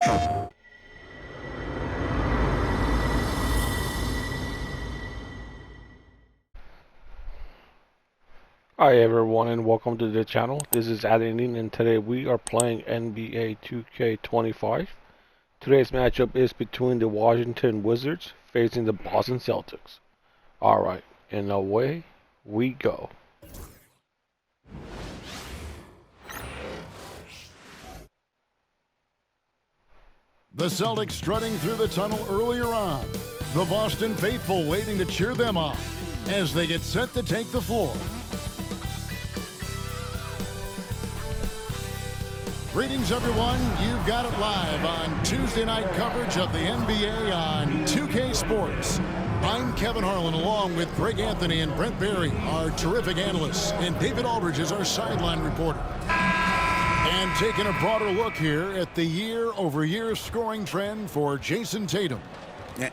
Hi everyone and welcome to the channel. This is Adam and today we are playing NBA 2K25. Today's matchup is between the Washington Wizards facing the Boston Celtics. Alright, and away we go. The Celtics strutting through the tunnel earlier on. The Boston faithful waiting to cheer them on as they get set to take the floor. Greetings, everyone. You've got it live on Tuesday night coverage of the NBA on 2K Sports. I'm Kevin Harlan, along with Greg Anthony and Brent Barry, our terrific analysts, and David Aldridge is our sideline reporter. And taking a broader look here at the year-over-year scoring trend for Jason Tatum.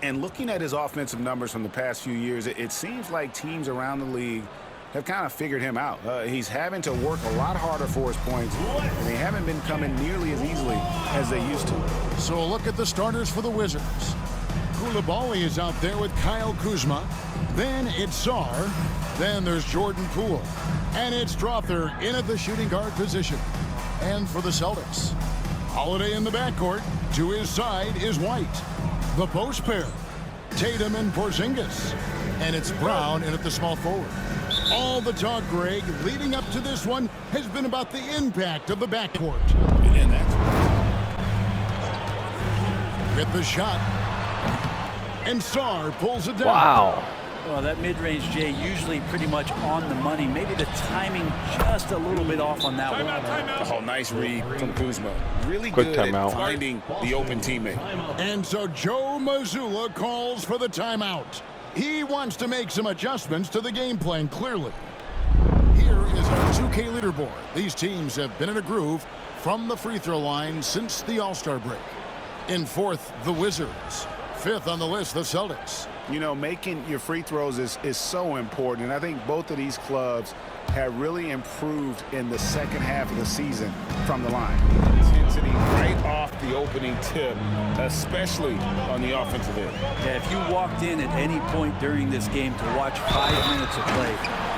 And looking at his offensive numbers from the past few years, it seems like teams around the league have kind of figured him out. He's having to work a lot harder for his points, and they haven't been coming nearly as easily as they used to. So a look at the starters for the Wizards. Koulibaly is out there with Kyle Kuzma. Then it's Sarr. Then there's Jordan Poole. And it's Strother in at the shooting guard position. And for the Celtics, Holiday in the backcourt. To his side is White. The post pair, Tatum and Porzingis. And it's Brown in at the small forward. All the talk, Greg, leading up to this one has been about the impact of the backcourt. And that's with the shot. And Sarr pulls it down. Wow. Well, that mid-range, Jay, usually pretty much on the money. Maybe the timing just a little bit off on that one. Oh, nice read from Kuzma. Really Quick good timeout. at finding the open teammate. And so Joe Mazzulla calls for the timeout. He wants to make some adjustments to the game plan, clearly. Here is our 2K leaderboard. These teams have been in a groove from the free throw line since the All-Star break. In fourth, the Wizards. Fifth on the list, the Celtics. You know, making your free throws is so important, and I think both of these clubs have really improved in the second half of the season from the line. Intensity right off the opening tip, especially on the offensive end. Yeah, if you walked in at any point during this game to watch 5 minutes of play,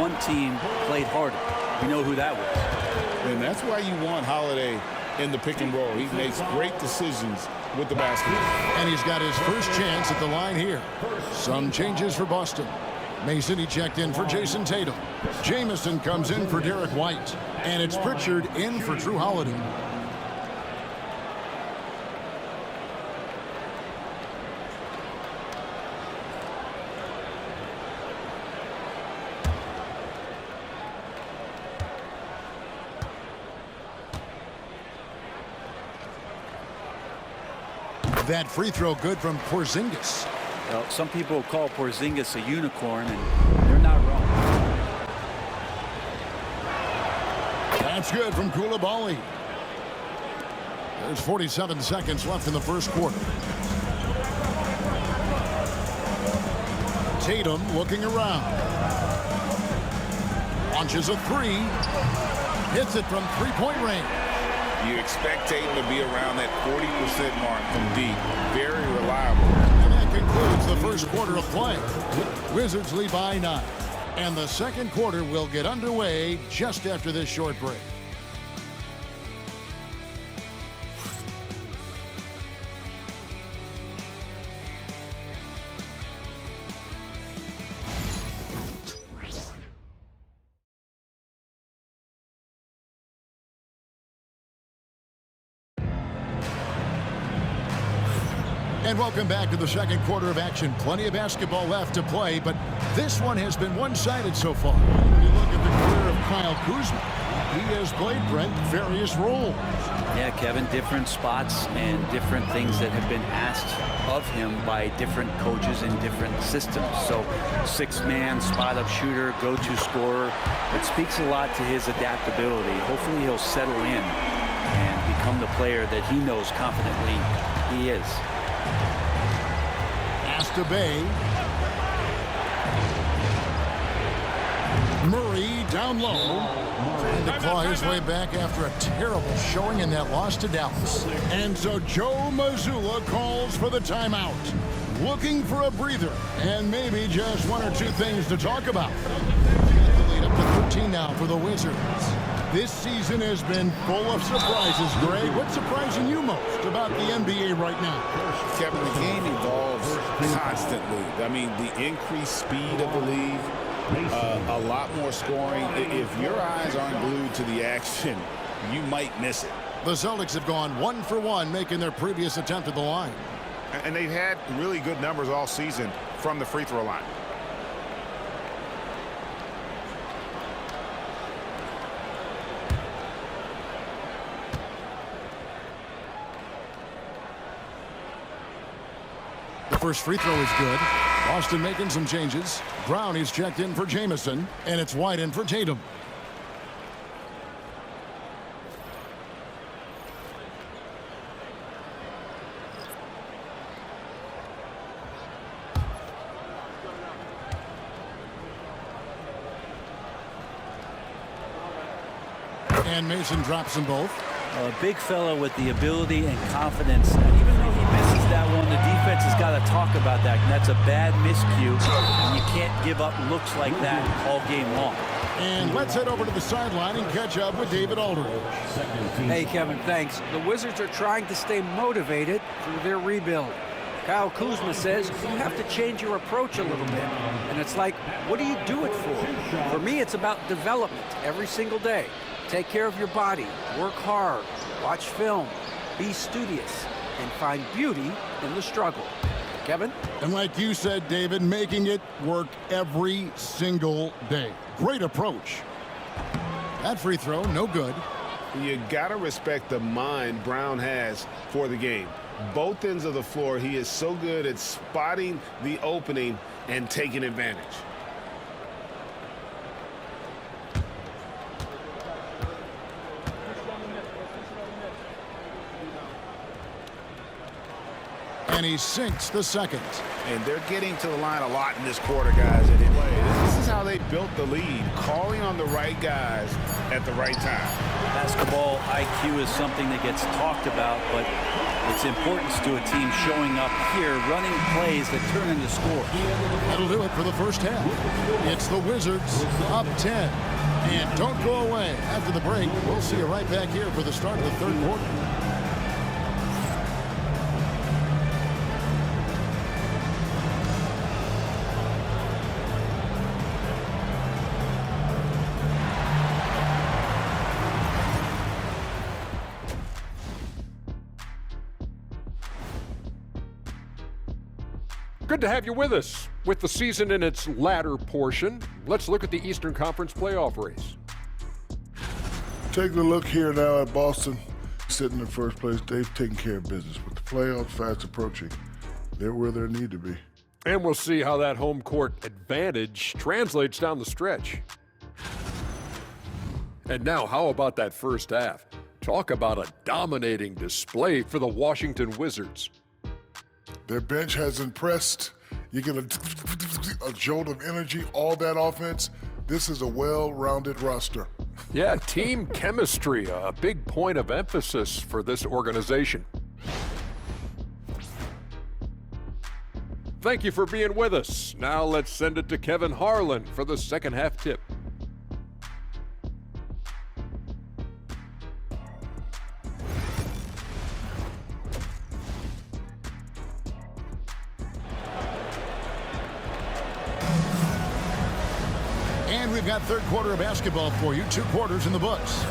one team played harder. You know who that was. And that's why you want Holiday in the pick and roll. He makes great decisions with the basketball. And he's got his first chance at the line here. Some changes for Boston. Mason, he checked in for Jason Tatum. Jamison comes in for Derek White. And it's Pritchard in for Drew Holiday. That free throw good from Porzingis. Well, some people call Porzingis a unicorn, and they're not wrong. That's good from Koulibaly. There's 47 seconds left in the first quarter. Tatum looking around. Launches a three. Hits it from three-point range. You expect Tatum to be around that 40% mark from deep. Very reliable. And that concludes the first quarter of play. Wizards lead by 9. And the second quarter will get underway just after this short break. And welcome back to the second quarter of action. Plenty of basketball left to play, but this one has been one-sided so far. When you look at the career of Kyle Kuzma, he has played, Brent, various roles. Yeah, Kevin, different spots and different things that have been asked of him by different coaches in different systems. So, six-man, spot-up shooter, go-to scorer. It speaks a lot to his adaptability. Hopefully he'll settle in and become the player that he knows confidently he is. Pass to Bay. Murray down low. Trying to claw his way back after a terrible showing in that loss to Dallas. And so Joe Mazzulla calls for the timeout. Looking for a breather and maybe just one or two things to talk about. The lead up to 13 now for the Wizards. This season has been full of surprises, Greg. What's surprising you most about the NBA right now? Kevin, the game evolves constantly. I mean, the increased speed of the league, a lot more scoring. If your eyes aren't glued to the action, you might miss it. The Celtics have gone 1 for 1, making their previous attempt at the line. And they've had really good numbers all season from the free throw line. The first free throw is good. Boston making some changes. Brown is checked in for Jamison, and it's White in for Tatum. And Mason drops them both. A big fella with the ability and confidence. Even though he misses that one, the defense has got to talk about that. And that's a bad miscue. And you can't give up looks like that all game long. And let's head over to the sideline and catch up with David Aldridge. Hey, Kevin, thanks. The Wizards are trying to stay motivated through their rebuild. Kyle Kuzma says you have to change your approach a little bit. And it's like, what do you do it for? For me, it's about development every single day. Take care of your body, work hard, watch film, be studious, and find beauty in the struggle. Kevin? And like you said, David, making it work every single day. Great approach. That free throw, no good. You got to respect the mind Brown has for the game. Both ends of the floor, he is so good at spotting the opening and taking advantage. And he sinks the second. And they're getting to the line a lot in this quarter, guys. And this is how they built the lead, calling on the right guys at the right time. Basketball IQ is something that gets talked about, but its importance to a team showing up here, running plays that turn into scores. That'll do it for the first half. It's the Wizards up 10. And don't go away. After the break, we'll see you right back here for the start of the third quarter. Good to have you with us. With the season in its latter portion, let's look at the Eastern Conference playoff race. Taking a look here now at Boston, sitting in first place. They've taken care of business. With the playoffs fast approaching, they're where they need to be. And we'll see how that home court advantage translates down the stretch. And now, how about that first half? Talk about a dominating display for the Washington Wizards. Their bench has impressed. You get a jolt of energy, all that offense. This is a well-rounded roster. Yeah, team chemistry, a big point of emphasis for this organization. Thank you for being with us. Now let's send it to Kevin Harlan for the second half tip. And we've got third quarter of basketball for you. 2 quarters in the books.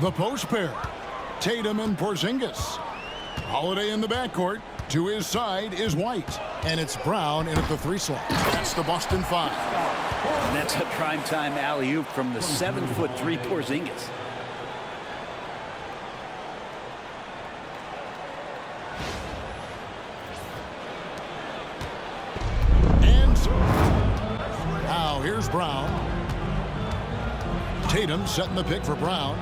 The post pair. Tatum and Porzingis. Holiday in the backcourt. To his side is White. And it's Brown in at the 3 slot. That's the Boston 5. And that's a primetime alley-oop from the 7'3" Porzingis. Now here's Brown. Tatum setting the pick for Brown.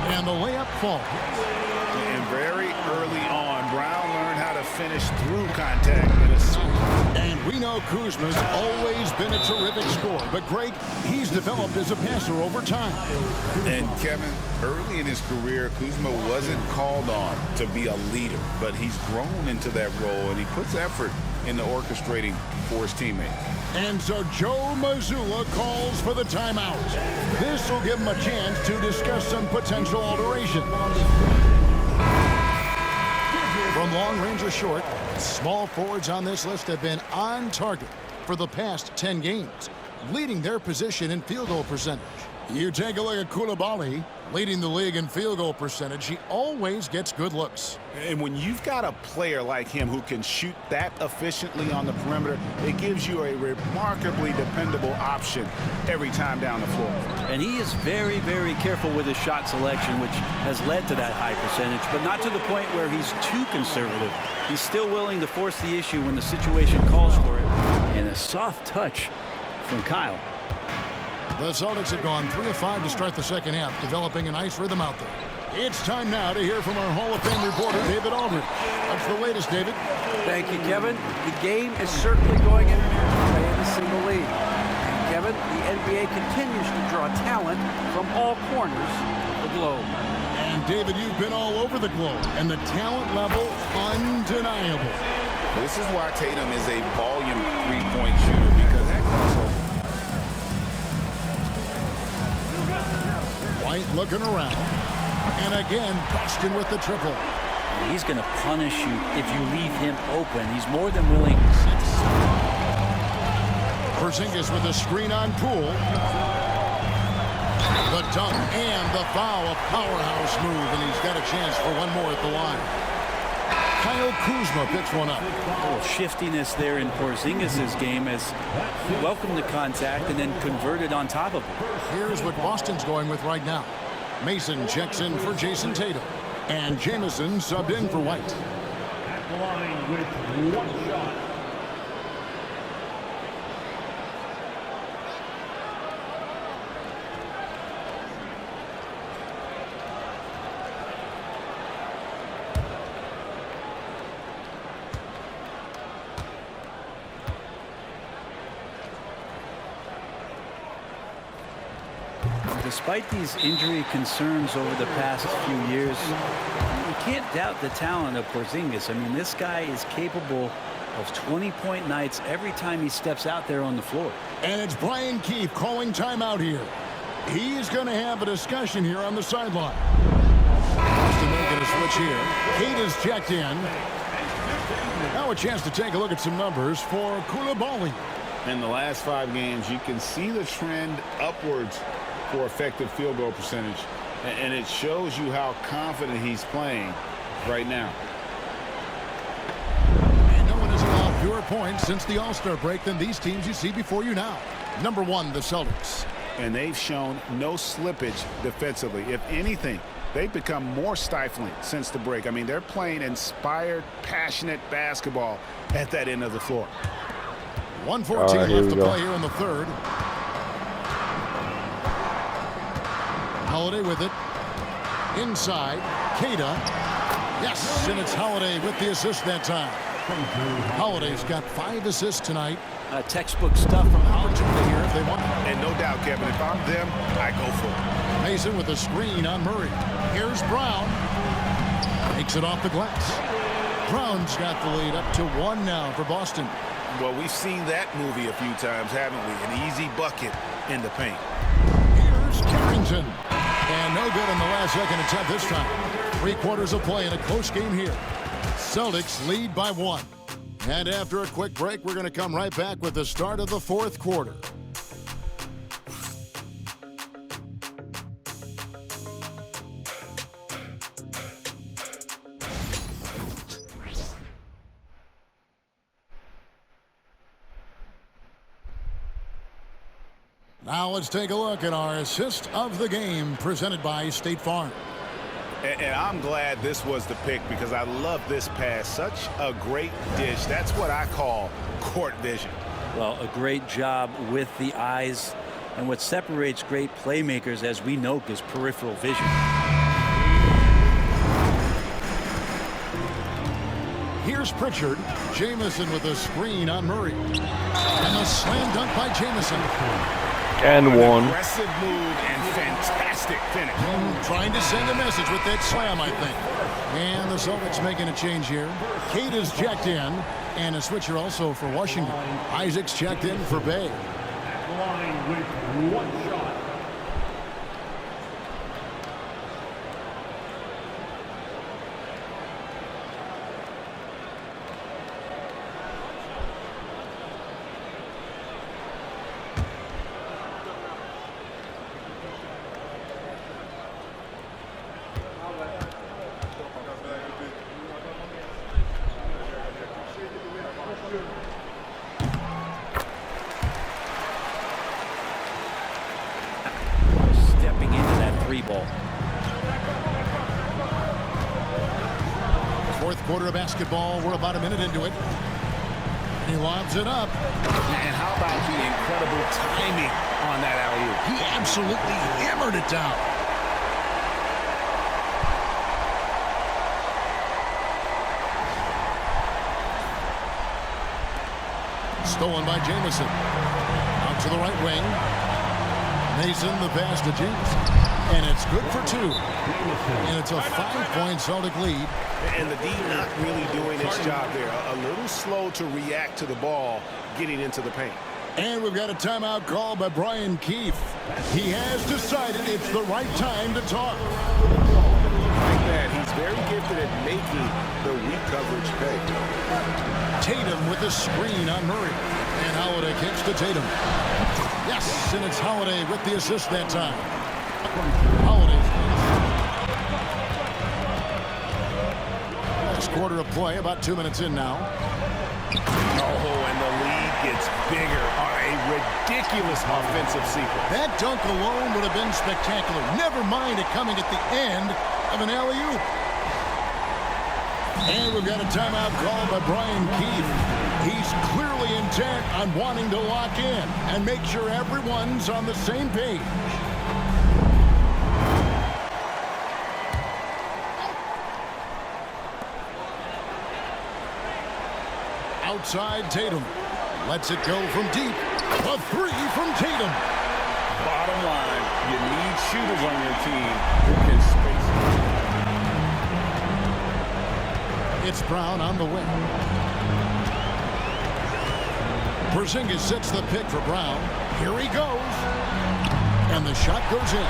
And the layup falls. And very early on, Brown learned how to finish through contact. And we know Kuzma's always been a terrific scorer, but Greg, he's developed as a passer over time. And Kevin, early in his career, Kuzma wasn't called on to be a leader, but he's grown into that role, and he puts effort into orchestrating for his teammates. And so Joe Mazzulla calls for the timeout. This will give him a chance to discuss some potential alterations. From long range or short, small forwards on this list have been on target for the past 10 games, leading their position in field goal percentage. You take a look at Coulibaly, leading the league in field goal percentage. He always gets good looks. And when you've got a player like him who can shoot that efficiently on the perimeter, it gives you a remarkably dependable option every time down the floor. And he is very, very careful with his shot selection, which has led to that high percentage, but not to the point where he's too conservative. He's still willing to force the issue when the situation calls for it. And a soft touch from Kyle. The Celtics have gone 3 of 5 to start the second half, developing a nice rhythm out there. It's time now to hear from our Hall of Fame reporter, David Aldridge. What's the latest, David? Thank you, Kevin. The game is certainly going in a single lead. And Kevin, the NBA continues to draw talent from all corners of the globe. And David, you've been all over the globe, and the talent level undeniable. This is why Tatum is a volume three-point shooter, because that crossover. White looking around. And again, Boston with the triple. He's going to punish you if you leave him open. He's more than willing. Porzingis with a screen on Poole. The dunk and the foul, a powerhouse move, and he's got a chance for one more at the line. Kyle Kuzma picks one up. A little shiftiness there in Porzingis' game as he welcomed the contact and then converted on top of it. Here's what Boston's going with right now. Mason checks in for Jason Tatum. And Jamison subbed in for White. At the line with one shot. Despite these injury concerns over the past few years, you can't doubt the talent of Porzingis. I mean, this guy is capable of 20-point nights every time he steps out there on the floor. And it's Brian Keefe calling timeout here. He's going to have a discussion here on the sideline. Boston making a switch here. Kate is checked in. Now a chance to take a look at some numbers for Coulibaly. In the last 5 games, you can see the trend upwards for effective field goal percentage, and it shows you how confident he's playing right now. And no one has allowed fewer points since the All-Star break than these teams you see before you now. Number 1, the Celtics. And they've shown no slippage defensively. If anything, they've become more stifling since the break. I mean, they're playing inspired, passionate basketball at that end of the floor. 1:14 left to play here in the third. Holiday with it. Inside. Queta. Yes, and it's Holiday with the assist that time. Holiday's got 5 assists tonight. Textbook stuff from Opportunity here if they want. And no doubt, Kevin, if I'm them, I go for it. Mason with a screen on Murray. Here's Brown. Takes it off the glass. Brown's got the lead up to 1 now for Boston. Well, we've seen that movie a few times, haven't we? An easy bucket in the paint. Here's Carrington. And no good on the last second attempt this time. 3 quarters of play in a close game here. Celtics lead by 1. And after a quick break, we're going to come right back with the start of the 4th quarter. Now let's take a look at our assist of the game presented by State Farm. And I'm glad this was the pick because I love this pass. Such a great dish. That's what I call court vision. Well, a great job with the eyes. And what separates great playmakers, as we know, is peripheral vision. Here's Pritchard. Jamison with a screen on Murray. And a slam dunk by Jamison. And one. Aggressive move and fantastic finish. Trying to send a message with that slam, I think. And the Celtics making a change here. Cade is checked in. And a switcher also for Washington. Isaac's checked in for Bay. At the line with 1 shot. Stepping into that 3-ball. Fourth quarter of basketball. We're about a minute into it. He lobs it up. And how about the incredible timing on that alley-oop? He absolutely hammered it down. Stolen by Jamison. Out to the right wing. Mason the pass to Jamison. And it's good for 2. And it's a 5-point Celtic lead. And the D not really doing its job there. A little slow to react to the ball getting into the paint. And we've got a timeout call by Brian Keefe. He has decided it's the right time to talk. Like that, he's very gifted at making the weak coverage pay. Tatum with the screen on Murray. And Holiday kicks to Tatum. Yes, and it's Holiday with the assist that time. Holiday. Last quarter of play, about 2 minutes in now. Oh, and the lead gets bigger on a ridiculous offensive sequence. That dunk alone would have been spectacular. Never mind it coming at the end of an alley-oop. And we've got a timeout called by Brian Keefe. He's clearly intent on wanting to lock in and make sure everyone's on the same page. Outside Tatum. Lets it go from deep. A 3 from Tatum. Bottom line, you need shooters on your team who can space it. It's Brown on the wing. Porzingis sets the pick for Brown. Here he goes. And the shot goes in.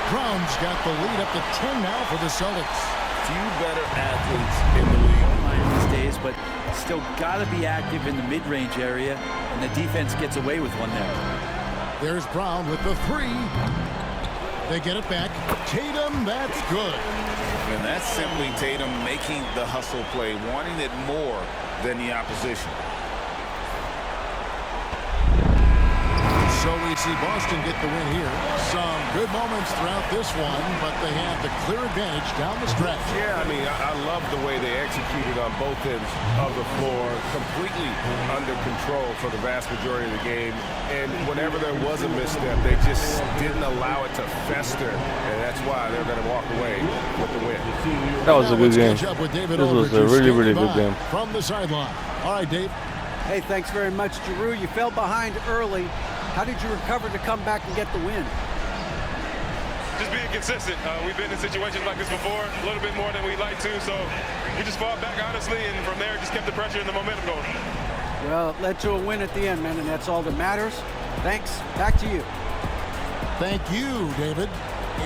Brown's got the lead up to 10 now for the Celtics. Few better athletes in the league These days, but still got to be active in the mid-range area, and the defense gets away with one there. There's Brown with the 3. They get it back. Tatum, that's good. And that's simply Tatum making the hustle play, wanting it more than the opposition. So we see Boston get the win here. Some good moments throughout this one, but they have the clear advantage down the stretch. Yeah, I mean, I love the way they executed on both ends of the floor, completely under control for the vast majority of the game. And whenever there was a misstep, they just didn't allow it to fester, and that's why they're going to walk away with the win. That was a good game. This was a really, really good game. From the sideline. All right, Dave. Hey, thanks very much, Giroux. You fell behind early. How did you recover to come back and get the win? Just being consistent. We've been in situations like this before, a little bit more than we'd like to, so we just fought back honestly, and from there just kept the pressure and the momentum going. Well, it led to a win at the end, man, and that's all that matters. Thanks. Back to you. Thank you, David.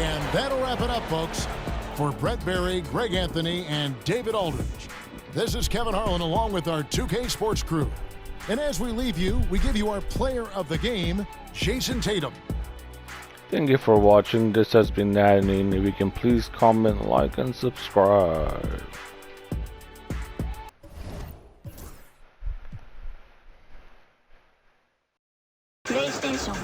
And that'll wrap it up, folks. For Brett Berry, Greg Anthony, and David Aldridge, this is Kevin Harlan along with our 2K Sports crew. And as we leave you, we give you our player of the game, Jason Tatum. Thank you for watching. This has been Nadine. If you can please comment, like, and subscribe. PlayStation